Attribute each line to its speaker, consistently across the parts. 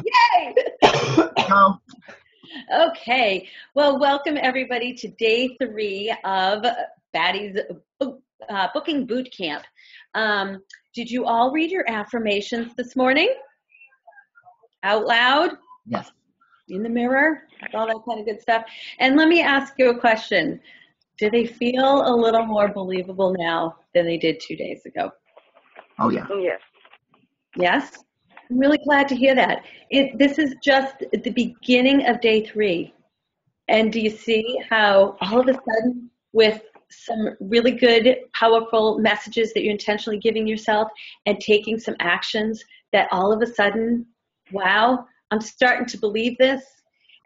Speaker 1: Yay!
Speaker 2: No.
Speaker 1: Okay. Well, welcome everybody to day 3 of Batty's Booking Boot Camp. Did you all read your affirmations this morning? Out loud?
Speaker 2: Yes.
Speaker 1: In the mirror? All that kind of good stuff. And let me ask you a question. Do they feel a little more believable now than they did 2 days ago?
Speaker 2: Oh, yeah.
Speaker 3: Yes.
Speaker 1: Yes? I'm really glad to hear that. This is just the beginning of day 3. And do you see how all of a sudden, with some really good, powerful messages that you're intentionally giving yourself and taking some actions, that all of a sudden, wow, I'm starting to believe this,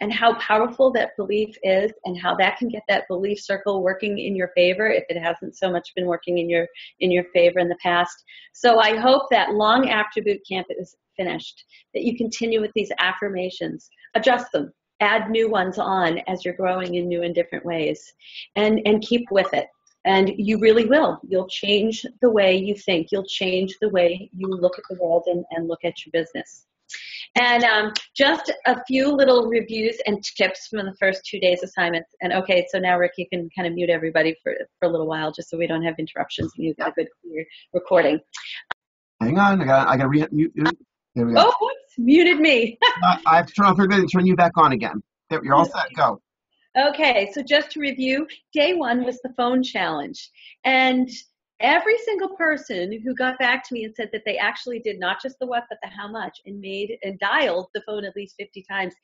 Speaker 1: and how powerful that belief is, and how that can get that belief circle working in your favor if it hasn't so much been working in your favor in the past. So I hope that long after boot camp is finished, that you continue with these affirmations, adjust them, add new ones on as you're growing in new and different ways, and keep with it. And you really will. You'll change the way you think. You'll change the way you look at the world and look at your business. And just a few little reviews and tips from the first 2 days assignments. And okay, so now Rick, you can kind of mute everybody for a little while, just so we don't have interruptions and you've got a good clear recording.
Speaker 2: Hang on. I got to mute. There we go.
Speaker 1: Oh, whoops, muted me.
Speaker 2: I have to turn off everything and turn you back on again. There, you're all set. Go.
Speaker 1: Okay, so just to review, day 1 was the phone challenge. And every single person who got back to me and said that they actually did not just the what, but the how much, and dialed the phone at least 50 times,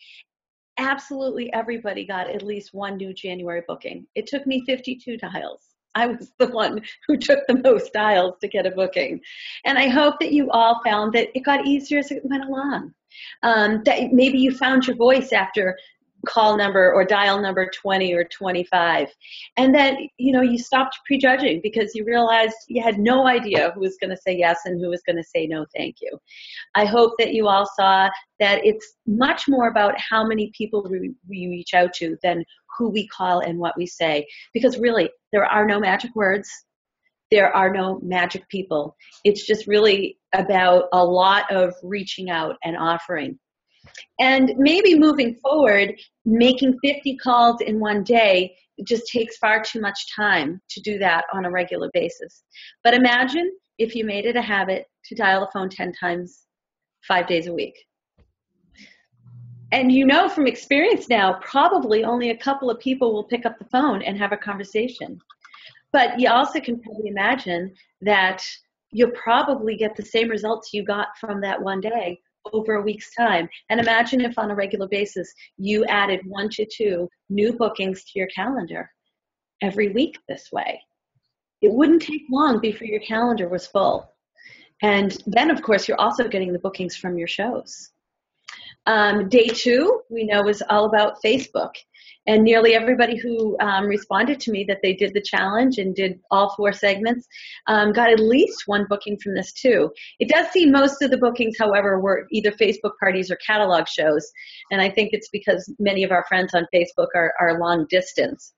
Speaker 1: absolutely everybody got at least one new January booking. It took me 52 dials. I was the one who took the most dials to get a booking. And I hope that you all found that it got easier as it went along. That maybe you found your voice after call number or dial number 20 or 25. And then, you stopped prejudging because you realized you had no idea who was going to say yes and who was going to say no, thank you. I hope that you all saw that it's much more about how many people we reach out to than who we call and what we say. Because really, there are no magic words. There are no magic people. It's just really about a lot of reaching out and offering. And maybe moving forward, making 50 calls in one day just takes far too much time to do that on a regular basis. But imagine if you made it a habit to dial the phone 10 times, 5 days a week. And from experience now, probably only a couple of people will pick up the phone and have a conversation. But you also can probably imagine that you'll probably get the same results you got from that one day over a week's time. And imagine if on a regular basis you added 1 to 2 new bookings to your calendar every week this way. It wouldn't take long before your calendar was full. And then, of course, you're also getting the bookings from your shows. Day 2, we know, is all about Facebook. And nearly everybody who responded to me that they did the challenge and did all 4 segments got at least one booking from this too. It does seem most of the bookings, however, were either Facebook parties or catalog shows. And I think it's because many of our friends on Facebook are long distance.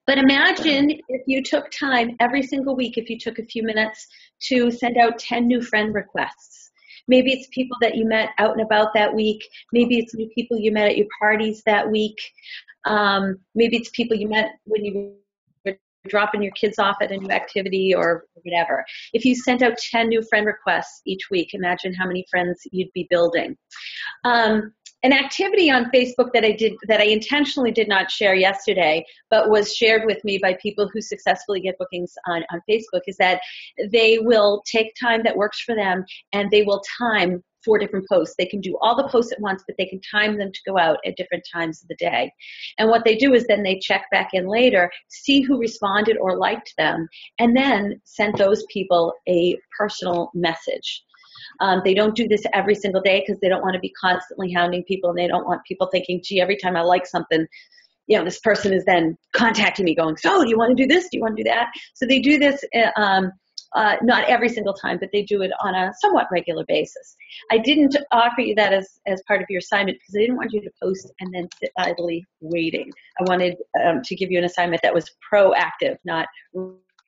Speaker 1: But imagine if you took time every single week, if you took a few minutes to send out 10 new friend requests. Maybe it's people that you met out and about that week. Maybe it's new people you met at your parties that week. Maybe it's people you met when you were dropping your kids off at a new activity or whatever. If you sent out 10 new friend requests each week, imagine how many friends you'd be building. An activity on Facebook that I intentionally did not share yesterday, but was shared with me by people who successfully get bookings on Facebook, is that they will take time that works for them and they will time 4 different posts. They can do all the posts at once, but they can time them to go out at different times of the day. And what they do is then they check back in later, see who responded or liked them, and then send those people a personal message. They don't do this every single day because they don't want to be constantly hounding people, and they don't want people thinking, gee, every time I like something, this person is then contacting me going, so do you want to do this? Do you want to do that? So they do this not every single time, but they do it on a somewhat regular basis. I didn't offer you that as part of your assignment because I didn't want you to post and then sit idly waiting. I wanted to give you an assignment that was proactive, not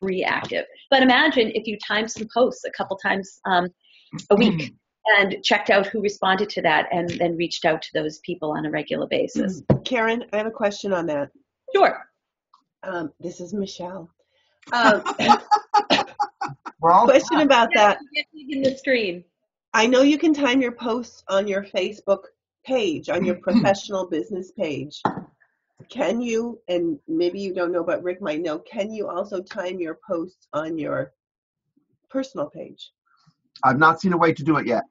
Speaker 1: reactive. But imagine if you time some posts a couple times a week. and checked out who responded to that and then reached out to those people on a regular basis.
Speaker 3: Karen, I have a question on that.
Speaker 1: Sure.
Speaker 3: This is Michelle.
Speaker 2: Question
Speaker 3: about that.
Speaker 1: In the screen.
Speaker 3: I know you can time your posts on your Facebook page, on your professional business page. Can you, and maybe you don't know, but Rick might know, can you also time your posts on your personal page?
Speaker 2: I've not seen a way to do it yet.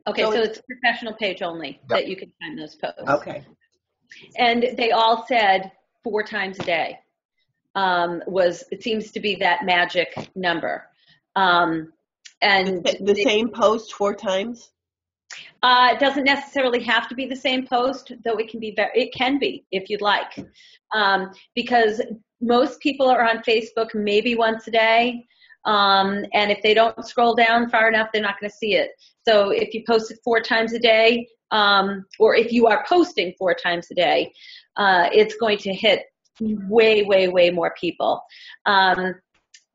Speaker 1: Okay, so it's professional page only that you can time those posts.
Speaker 3: Okay.
Speaker 1: And they all said 4 times a day. It seems to be that magic number. And
Speaker 3: the same post 4 times?
Speaker 1: It doesn't necessarily have to be the same post, though it can be if you'd like. Because most people are on Facebook maybe once a day. And if they don't scroll down far enough, they're not going to see it. So if you post it 4 times a day, or if you are posting 4 times a day, it's going to hit way, way, way more people.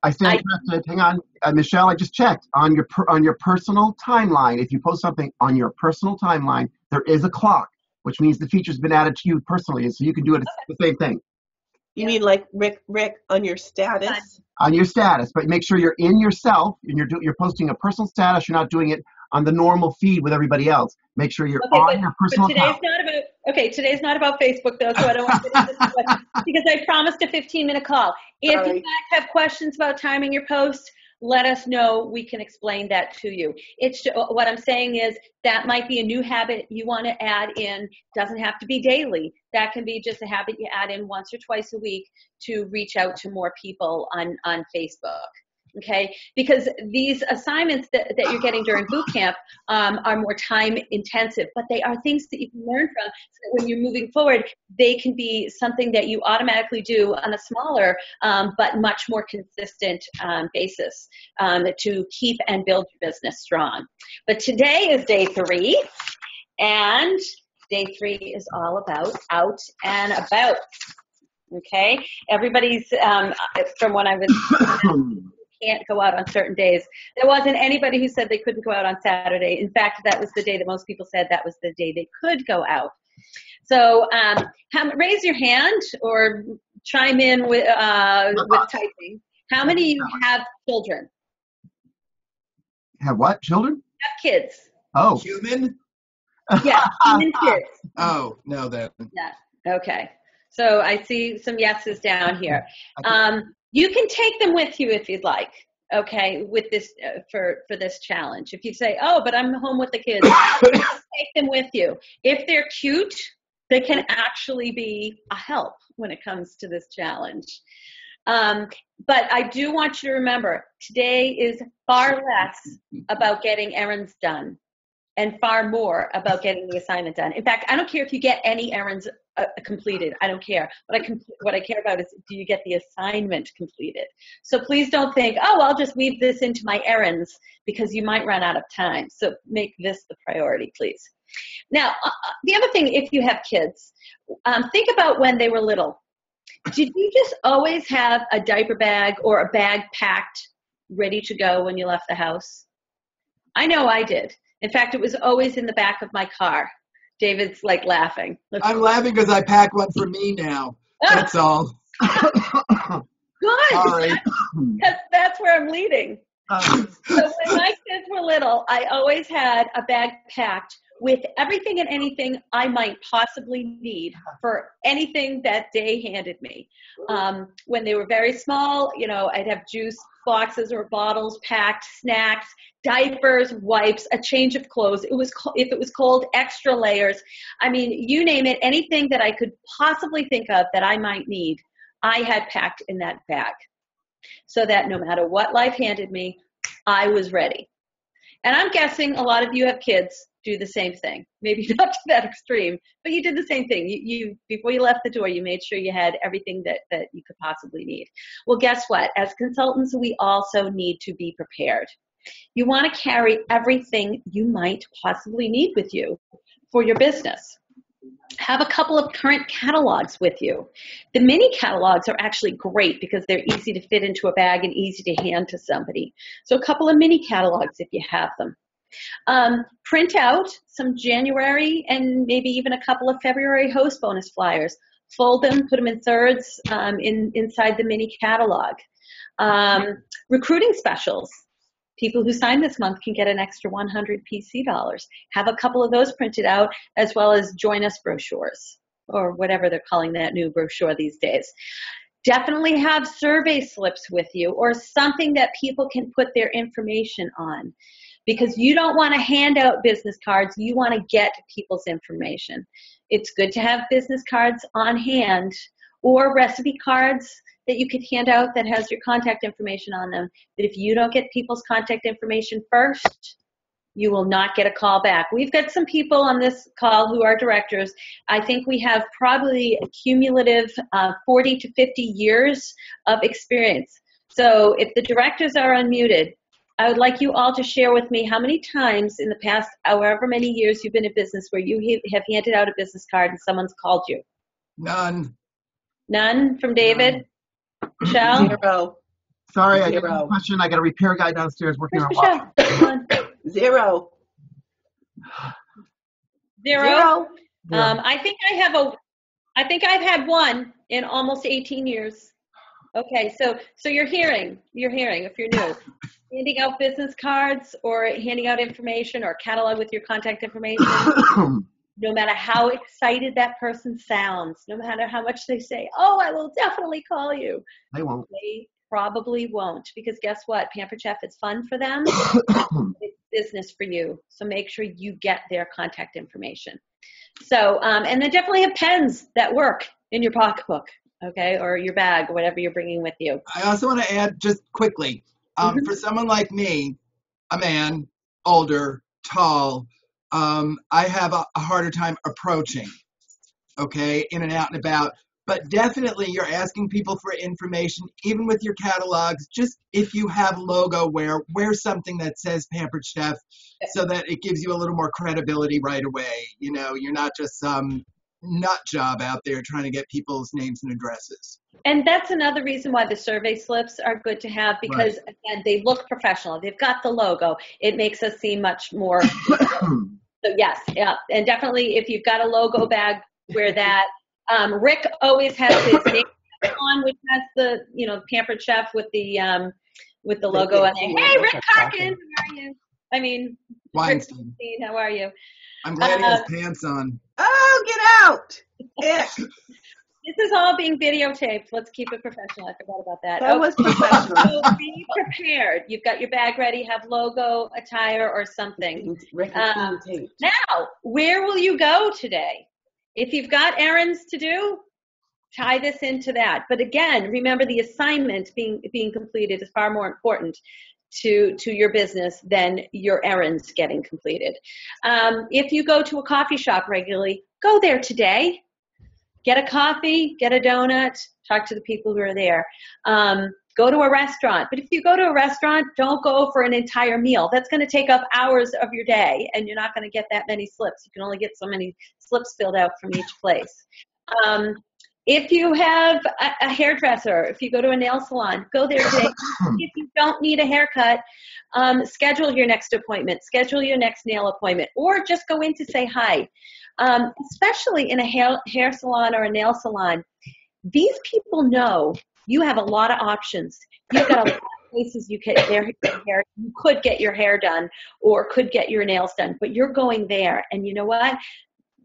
Speaker 2: I stand corrected. Hang on, Michelle. I just checked on your personal timeline. If you post something on your personal timeline, there is a clock, which means the feature's been added to you personally, so you can do it the same thing.
Speaker 3: You mean like Rick on your status?
Speaker 2: On your status, but make sure you're in yourself and you're posting a personal status. You're not doing it on the normal feed with everybody else. Make sure you're on your personal account.
Speaker 1: Today's not about Facebook though, so I don't want to get into this because I promised a 15-minute call. If you guys have questions about timing your posts, let us know. We can explain that to you. What I'm saying is that might be a new habit you want to add in. Doesn't have to be daily. That can be just a habit you add in once or twice a week to reach out to more people on Facebook. Okay, because these assignments that you're getting during boot camp are more time intensive, but they are things that you can learn from. So that when you're moving forward, they can be something that you automatically do on a smaller but much more consistent basis to keep and build your business strong. But today is day 3, and day 3 is all about out and about. Okay, everybody's from when I was. Can't go out on certain days. There wasn't anybody who said they couldn't go out on Saturday. In fact, that was the day that most people said that was the day they could go out. So raise your hand or chime in with typing. How many of you have children?
Speaker 2: Have what? Children?
Speaker 1: Have kids.
Speaker 2: Oh.
Speaker 4: Human?
Speaker 1: Yeah, human kids.
Speaker 4: Oh, no, that.
Speaker 1: Yeah. Okay. So I see some yeses down here. You can take them with you if you'd like, okay, with this for this challenge. If you say, oh, but I'm home with the kids, take them with you. If they're cute, they can actually be a help when it comes to this challenge. But I do want you to remember, today is far less about getting errands done and far more about getting the assignment done. In fact, I don't care if you get any errands completed. I don't care. What I care about is, do you get the assignment completed? So please don't think, oh, I'll just weave this into my errands, because you might run out of time. So make this the priority, please. Now, the other thing, if you have kids, think about when they were little. Did you just always have a diaper bag or a bag packed, ready to go when you left the house? I know I did. In fact, it was always in the back of my car. David's like laughing.
Speaker 4: I'm laughing because I pack one for me now. That's all.
Speaker 1: Good.
Speaker 2: Sorry.
Speaker 1: That's where I'm leading. So when my kids were little, I always had a bag packed with everything and anything I might possibly need for anything that day handed me. When they were very small, I'd have juice boxes or bottles packed, snacks, diapers, wipes, a change of clothes. If it was cold, extra layers. I mean, you name it, anything that I could possibly think of that I might need, I had packed in that bag, so that no matter what life handed me, I was ready. And I'm guessing a lot of you have kids do the same thing. Maybe not to that extreme, but you did the same thing. You before you left the door, you made sure you had everything that you could possibly need. Well, guess what? As consultants, we also need to be prepared. You want to carry everything you might possibly need with you for your business. Have a couple of current catalogs with you. The mini catalogs are actually great because they're easy to fit into a bag and easy to hand to somebody. So a couple of mini catalogs if you have them. Print out some January and maybe even a couple of February host bonus flyers. Fold them, put them in thirds inside the mini catalog. Recruiting specials. People who sign this month can get an extra 100 PC dollars. Have a couple of those printed out, as well as join us brochures, or whatever they're calling that new brochure these days. Definitely have survey slips with you, or something that people can put their information on, because you don't want to hand out business cards. You want to get people's information. It's good to have business cards on hand, or recipe cards that you could hand out that has your contact information on them. But if you don't get people's contact information first, you will not get a call back. We've got some people on this call who are directors. I think we have probably a cumulative 40 to 50 years of experience. So if the directors are unmuted, I would like you all to share with me how many times in the past, however many years you've been in business, where you have handed out a business card and someone's called you.
Speaker 4: None.
Speaker 1: None from David?
Speaker 4: None.
Speaker 1: Michelle?
Speaker 3: 0.
Speaker 2: Sorry, I
Speaker 3: 0.
Speaker 2: got a question. I got a repair guy downstairs working
Speaker 1: Where's
Speaker 2: on
Speaker 1: Michelle?
Speaker 2: watch.
Speaker 3: 0.
Speaker 1: 0.
Speaker 3: 0.
Speaker 1: I think I've had one in almost 18 years. Okay, so you're hearing if you're new. Handing out business cards or handing out information or catalog with your contact information, no matter how excited that person sounds, no matter how much they say, oh, I will definitely call you.
Speaker 2: They won't.
Speaker 1: They probably won't, because guess what? Pampered Chef is fun for them. It's business for you. So make sure you get their contact information. So, and then definitely have pens that work in your pocketbook, okay, or your bag, or whatever you're bringing with you.
Speaker 4: I also want to add just quickly, for someone like me, a man, older, tall, I have a harder time approaching, okay, in and out and about. But definitely you're asking people for information, even with your catalogs. Just if you have logo, wear something that says Pampered Chef, so that it gives you a little more credibility right away. You know, you're not just some nut job out there trying to get people's names and addresses.
Speaker 1: And that's another reason why the survey slips are good to have, because again, they look professional. They've got the logo. It makes us seem much more. So yes, yeah, and definitely if you've got a logo bag, wear that. Rick always has his name on, which has the Pampered Chef with the logo on there. Hey, Rick Harkins, how are you? I mean,
Speaker 4: Weinstein.
Speaker 1: Rick, how are you?
Speaker 4: I'm glad he has pants on.
Speaker 3: Oh, get out!
Speaker 1: This is all being videotaped. Let's keep it professional. I forgot about that.
Speaker 3: That was professional.
Speaker 1: So be prepared. You've got your bag ready. Have logo, attire, or something. Now, where will you go today? If you've got errands to do, tie this into that. But again, remember the assignment being completed is far more important to your business than your errands getting completed. If you go to a coffee shop regularly, go there today. Get a coffee, get a donut, talk to the people who are there. Go to a restaurant. But if you go to a restaurant, don't go for an entire meal. That's going to take up hours of your day, and you're not going to get that many slips. You can only get so many slips filled out from each place. If you have a hairdresser, if you go to a nail salon, go there today. If you don't need a haircut, schedule your next appointment, schedule your next nail appointment, or just go in to say hi. Especially in a hair salon or a nail salon, these people know you have a lot of options. You've got a lot of places you could get your hair done or could get your nails done, but you're going there. And you know what?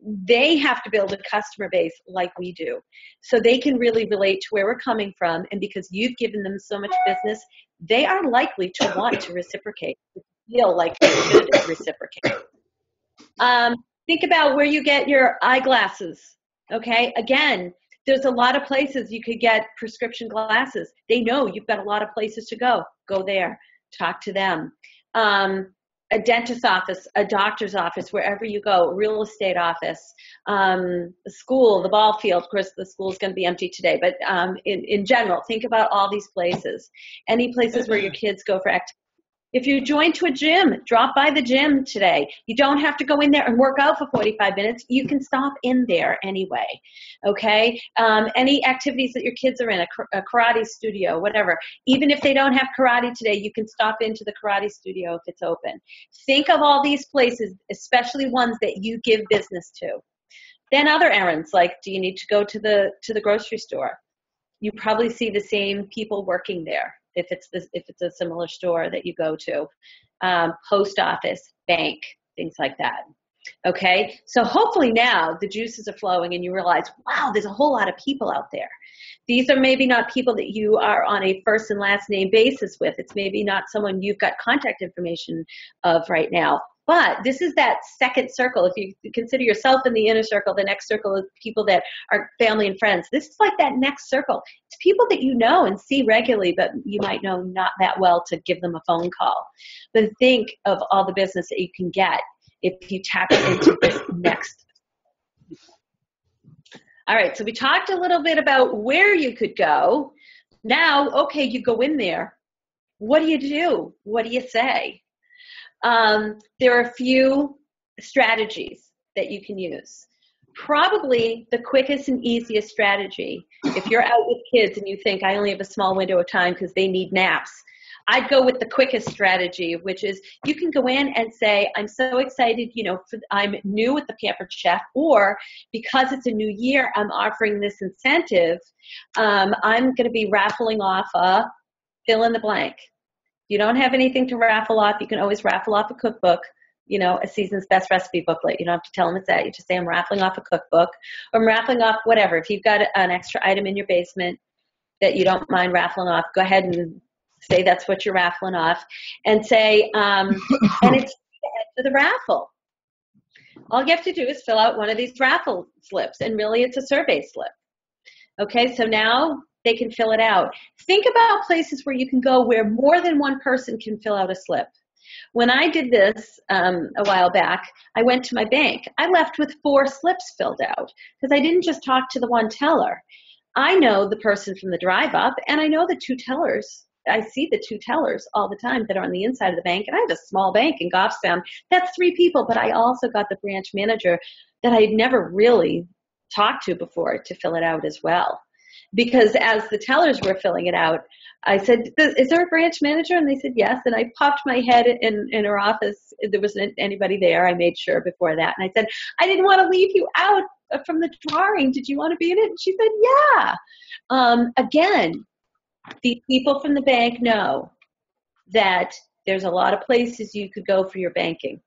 Speaker 1: They have to build a customer base like we do, so they can really relate to where we're coming from. And because you've given them so much business, they are likely to want to reciprocate, feel like they should reciprocate. Think about where you get your eyeglasses, okay? Again, there's a lot of places you could get prescription glasses. They know you've got a lot of places to go. Go there. Talk to them. A dentist's office, a doctor's office, wherever you go, a real estate office, a school, the ball field. Of course, the school's going to be empty today, but in general, think about all these places. Any places where your kids go for activities. If you join to a gym, drop by the gym today. You don't have to go in there and work out for 45 minutes. You can stop in there anyway, okay? Any activities that your kids are in, a karate studio, whatever. Even if they don't have karate today, you can stop into the karate studio if it's open. Think of all these places, especially ones that you give business to. Then other errands, like do you need to go to the grocery store? You probably see the same people working there if it's a similar store that you go to. Post office, bank, things like that. Okay, so hopefully now the juices are flowing and you realize, wow, there's a whole lot of people out there. These are maybe not people that you are on a first and last name basis with. It's maybe not someone you've got contact information of right now. But this is that second circle. If you consider yourself in the inner circle, the next circle is people that are family and friends. This is like that next circle. It's people that you know and see regularly, but you might know not that well to give them a phone call. But think of all the business that you can get if you tap into this next. All right, so we talked a little bit about where you could go. Now, okay, you go in there. What do you do? What do you say? There are a few strategies that you can use. Probably the quickest and easiest strategy, if you're out with kids and you think I only have a small window of time because they need naps, I'd go with the quickest strategy, which is you can go in and say, I'm so excited, I'm new with the Pampered Chef, or because it's a new year, I'm offering this incentive. I'm going to be raffling off a fill in the blank. You don't have anything to raffle off. You can always raffle off a cookbook, a season's best recipe booklet. You don't have to tell them it's that. You just say, I'm raffling off a cookbook, or I'm raffling off whatever. If you've got an extra item in your basement that you don't mind raffling off, go ahead and say that's what you're raffling off, and say, and it's for the raffle. All you have to do is fill out one of these raffle slips, and really it's a survey slip. Okay, so now they can fill it out. Think about places where you can go where more than one person can fill out a slip. When I did this a while back, I went to my bank. I left with 4 slips filled out because I didn't just talk to the one teller. I know the person from the drive up, and I know the 2 tellers. I see the 2 tellers all the time that are on the inside of the bank, and I have a small bank in Goffstown. That's 3 people, but I also got the branch manager that I had never really talked to before to fill it out as well. Because as the tellers were filling it out, I said, is there a branch manager? And they said, yes. And I popped my head in her office. There wasn't anybody there. I made sure before that. And I said, I didn't want to leave you out from the drawing. Did you want to be in it? And she said, yeah. Again, the people from the bank know that there's a lot of places you could go for your banking.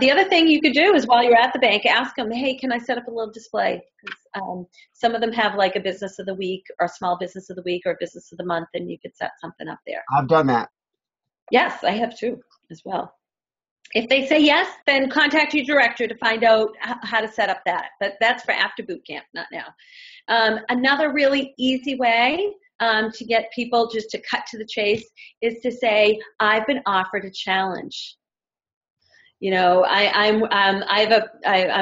Speaker 1: The other thing you could do is while you're at the bank, ask them, hey, can I set up a little display? Some of them have like a business of the week or a small business of the week or a business of the month, and you could set something up there.
Speaker 2: I've done that.
Speaker 1: Yes, I have too as well. If they say yes, then contact your director to find out how to set up that. But that's for after boot camp, not now. Another really easy way to get people just to cut to the chase is to say, I've been offered a challenge. I've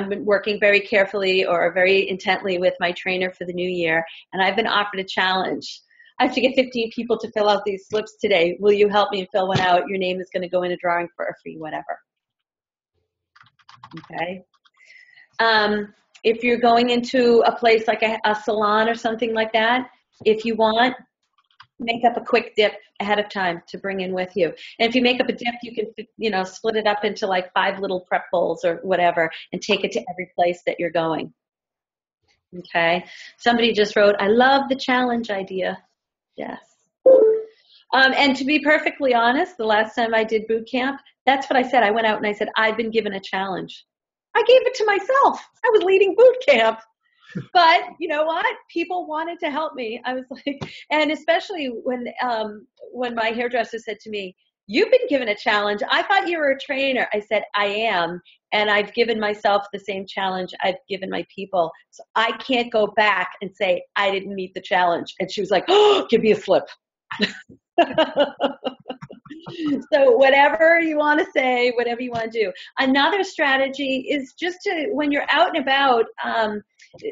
Speaker 1: been working very carefully or very intently with my trainer for the new year, and I've been offered a challenge. I have to get 15 people to fill out these slips today. Will you help me fill one out? Your name is going to go in a drawing for a free whatever. Okay. If you're going into a place like a salon or something like that, if you want, make up a quick dip ahead of time to bring in with you. And if you make up a dip, you can, split it up into like 5 little prep bowls or whatever and take it to every place that you're going. Okay. Somebody just wrote, I love the challenge idea. Yes. And to be perfectly honest, the last time I did boot camp, that's what I said. I went out and I said, I've been given a challenge. I gave it to myself. I was leading boot camp. But you know what? People wanted to help me. I was like, and especially when my hairdresser said to me, you've been given a challenge. I thought you were a trainer. I said, I am. And I've given myself the same challenge I've given my people. So I can't go back and say, I didn't meet the challenge. And she was like, oh, give me a slip. So whatever you want to say, whatever you want to do. Another strategy is just to, when you're out and about,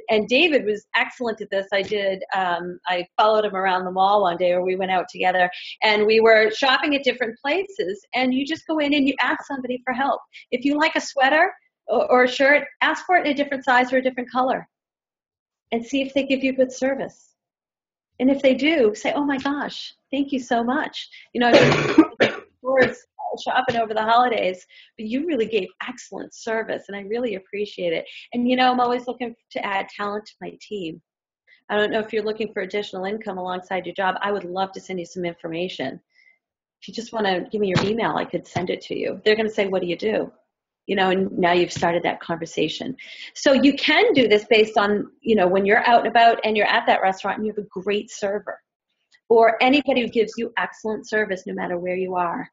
Speaker 1: and David was excellent at this. I followed him around the mall one day, or we went out together, and we were shopping at different places, and you just go in and you ask somebody for help. If you like a sweater or a shirt, ask for it in a different size or a different color, and see if they give you good service. And if they do, say, oh my gosh, thank you so much. I've been stores shopping over the holidays, but you really gave excellent service, and I really appreciate it. And I'm always looking to add talent to my team. I don't know if you're looking for additional income alongside your job. I would love to send you some information. If you just want to give me your email, I could send it to you. They're going to say, what do you do? And now you've started that conversation. So you can do this based on, when you're out and about and you're at that restaurant and you have a great server, or anybody who gives you excellent service no matter where you are.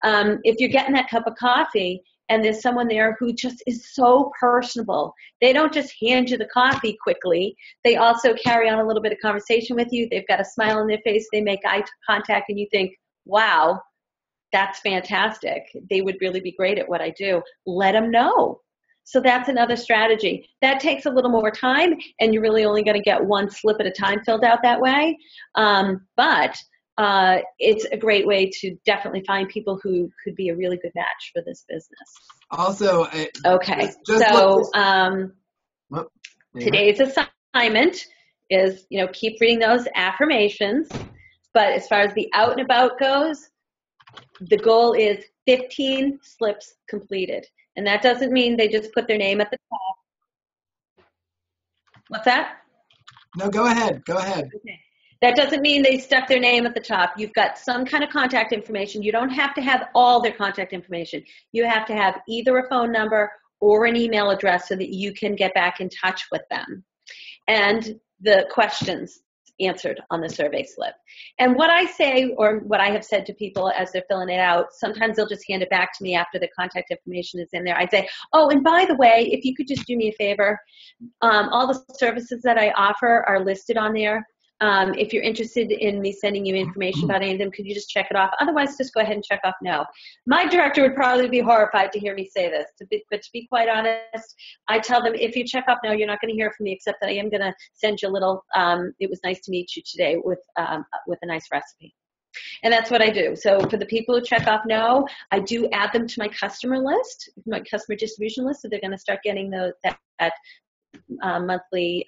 Speaker 1: If you're getting that cup of coffee and there's someone there who just is so personable, they don't just hand you the coffee quickly. They also carry on a little bit of conversation with you. They've got a smile on their face. They make eye contact, and you think, wow, that's fantastic. They would really be great at what I do. Let them know. So that's another strategy. That takes a little more time, and you're really only going to get one slip at a time filled out that way. But it's a great way to definitely find people who could be a really good match for this business.
Speaker 4: Also,
Speaker 1: okay. Today's assignment is, keep reading those affirmations. But as far as the out and about goes, the goal is 15 slips completed. And that doesn't mean they just put their name at the top. What's that?
Speaker 4: No, go ahead. Go ahead.
Speaker 1: Okay. That doesn't mean they stuck their name at the top. You've got some kind of contact information. You don't have to have all their contact information. You have to have either a phone number or an email address so that you can get back in touch with them. And the questions answered on the survey slip. And what I say, or what I have said to people as they're filling it out, sometimes they'll just hand it back to me after the contact information is in there. I say, oh, and by the way, if you could just do me a favor, all the services that I offer are listed on there. If you're interested in me sending you information about any of them, could you just check it off? Otherwise, just go ahead and check off no. My director would probably be horrified to hear me say this, but to be quite honest, I tell them, if you check off no, you're not going to hear from me, except that I am going to send you a little, it was nice to meet you today with a nice recipe. And that's what I do. So for the people who check off no, I do add them to my customer list, my customer distribution list, so they're going to start getting that monthly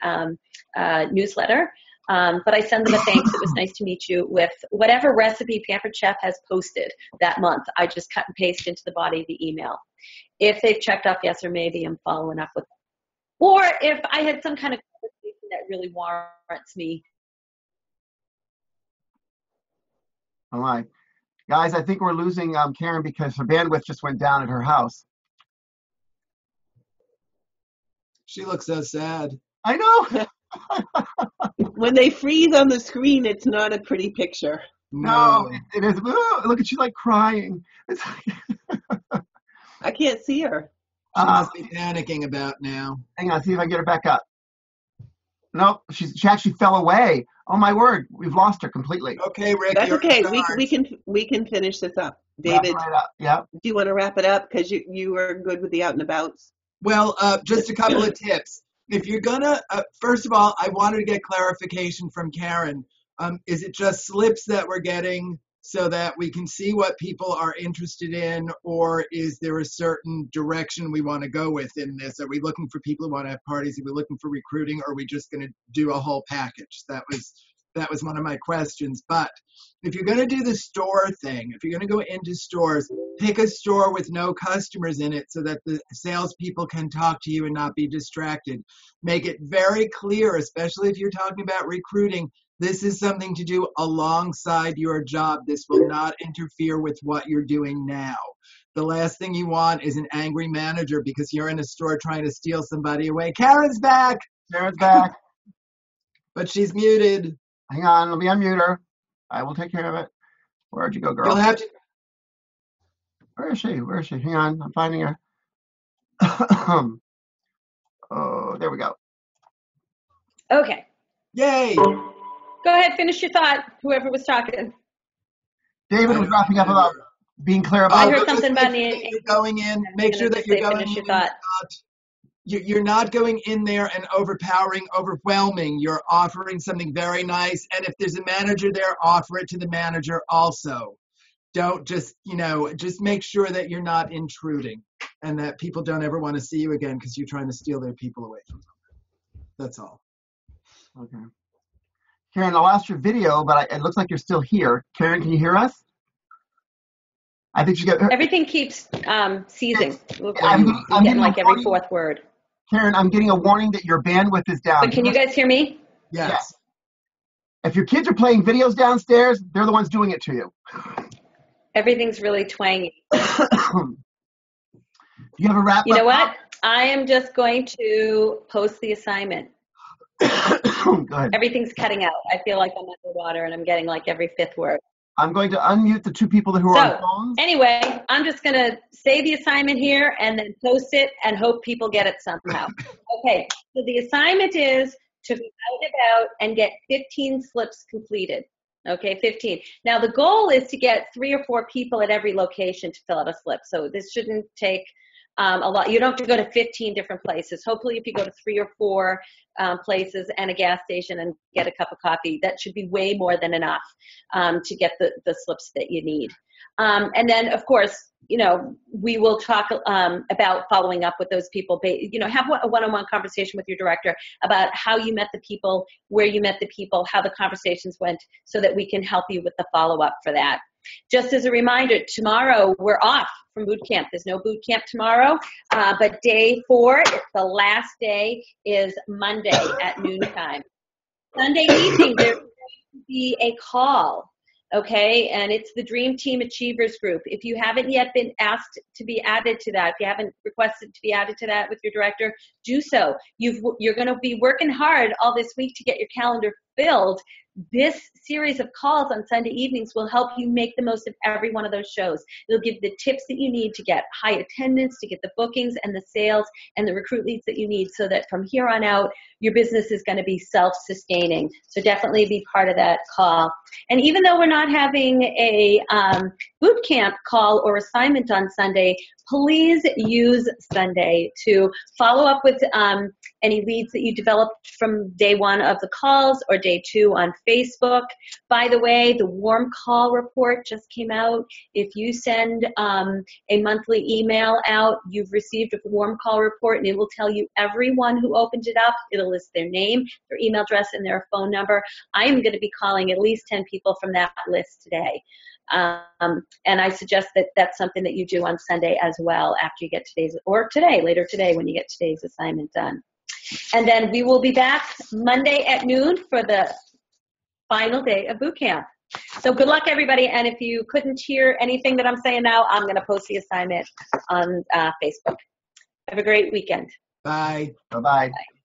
Speaker 1: newsletter. But I send them a thanks. It was nice to meet you with whatever recipe Pampered Chef has posted that month. I just cut and paste into the body of the email. If they've checked off yes or maybe, I'm following up with them. Or if I had some kind of conversation that really warrants me.
Speaker 2: All right. Guys, I think we're losing Karen because her bandwidth just went down at her house.
Speaker 4: She looks so sad.
Speaker 2: I know.
Speaker 3: When they freeze on the screen, it's not a pretty picture.
Speaker 2: No, it is. Look at you, like crying. It's like
Speaker 3: I can't see her.
Speaker 4: She must be panicking about now.
Speaker 2: Hang on, see if I can get her back up. Nope, she actually fell away. Oh my word, we've lost her completely.
Speaker 4: Okay, Rick.
Speaker 3: That's okay. We can finish this up. David,
Speaker 2: right up. Yep.
Speaker 3: Do you want to wrap it up because you were good with the out and abouts?
Speaker 4: Well, just a couple of tips. If you're gonna, first of all, I wanted to get clarification from Karen. Is it just slips that we're getting so that we can see what people are interested in, or is there a certain direction we want to go with in this? Are we looking for people who want to have parties? Are we looking for recruiting? Or are we just going to do a whole package? That was one of my questions. But if you're going to do the store thing, if you're going to go into stores, pick a store with no customers in it so that the salespeople can talk to you and not be distracted. Make it very clear, especially if you're talking about recruiting, this is something to do alongside your job. This will not interfere with what you're doing now. The last thing you want is an angry manager because you're in a store trying to steal somebody away. Karen's back!
Speaker 2: Karen's back.
Speaker 4: But she's muted.
Speaker 2: Hang on, let me unmute her. I will take care of it. Where'd you go, girl?
Speaker 4: You'll have to.
Speaker 2: Where is she? Where is she? Hang on, I'm finding her. Oh, there we go.
Speaker 1: Okay.
Speaker 4: Yay!
Speaker 1: Go ahead, finish your thought, whoever was talking.
Speaker 2: David was wrapping up about being clear about.
Speaker 1: I heard something about
Speaker 4: you're going in. Make sure that you're going
Speaker 1: finish
Speaker 4: in.
Speaker 1: Your thought.
Speaker 4: you're not going in there and overwhelming. You're offering something very nice. And if there's a manager there, offer it to the manager also. Don't just make sure that you're not intruding and that people don't ever want to see you again because you're trying to steal their people away from them. That's all.
Speaker 2: Okay. Karen, I lost your video, but it looks like you're still here. Karen, can you hear us? I think you got
Speaker 1: everything keeps seizing.
Speaker 2: I'm
Speaker 1: getting like every fourth word.
Speaker 2: Karen, I'm getting a warning that your bandwidth is down.
Speaker 1: But can you guys hear me?
Speaker 4: Yes.
Speaker 2: If your kids are playing videos downstairs, they're the ones doing it to you.
Speaker 1: Everything's really twangy.
Speaker 2: Do you have a wrap?
Speaker 1: You know what? I am just going to post the assignment.
Speaker 2: Go ahead.
Speaker 1: Everything's cutting out. I feel like I'm underwater and I'm getting like every fifth word.
Speaker 2: I'm going to unmute the two people who are on phones.
Speaker 1: Anyway, I'm just going to say the assignment here and then post it and hope people get it somehow. Okay, so the assignment is to go out and about and get 15 slips completed. Okay, 15. Now, the goal is to get 3 or 4 people at every location to fill out a slip. So this shouldn't take a lot. You don't have to go to 15 different places. Hopefully, if you go to 3 or 4 places and a gas station and get a cup of coffee, that should be way more than enough to get the slips that you need. And then, of course, we will talk about following up with those people. Have a one-on-one conversation with your director about how you met the people, where you met the people, how the conversations went, so that we can help you with the follow-up for that. Just as a reminder, tomorrow we're off from boot camp. There's no boot camp tomorrow, but day 4, the last day, is Monday at noontime. Sunday evening, there's going to be a call. Okay, and it's the Dream Team Achievers Group. If you haven't yet been asked to be added to that, if you haven't requested to be added to that with your director, do so. You're going to be working hard all this week to get your calendar filled. This series of calls on Sunday evenings will help you make the most of every one of those shows. It'll give the tips that you need to get high attendance, to get the bookings and the sales and the recruit leads that you need, so that from here on out, your business is going to be self-sustaining. So definitely be part of that call. And even though we're not having a boot camp call or assignment on Sunday, please use Sunday to follow up with any leads that you developed from day 1 of the calls or day 2 on Facebook. By the way, the warm call report just came out. If you send a monthly email out, you've received a warm call report, and it will tell you everyone who opened it up. It'll list their name, their email address, and their phone number. I am going to be calling at least 10 people from that list today. And I suggest that that's something that you do on Sunday as well after you get later today when you get today's assignment done. And then we will be back Monday at noon for the final day of boot camp. So good luck, everybody. And if you couldn't hear anything that I'm saying now, I'm going to post the assignment on Facebook. Have a great weekend.
Speaker 4: Bye.
Speaker 2: Bye-bye.
Speaker 1: Bye.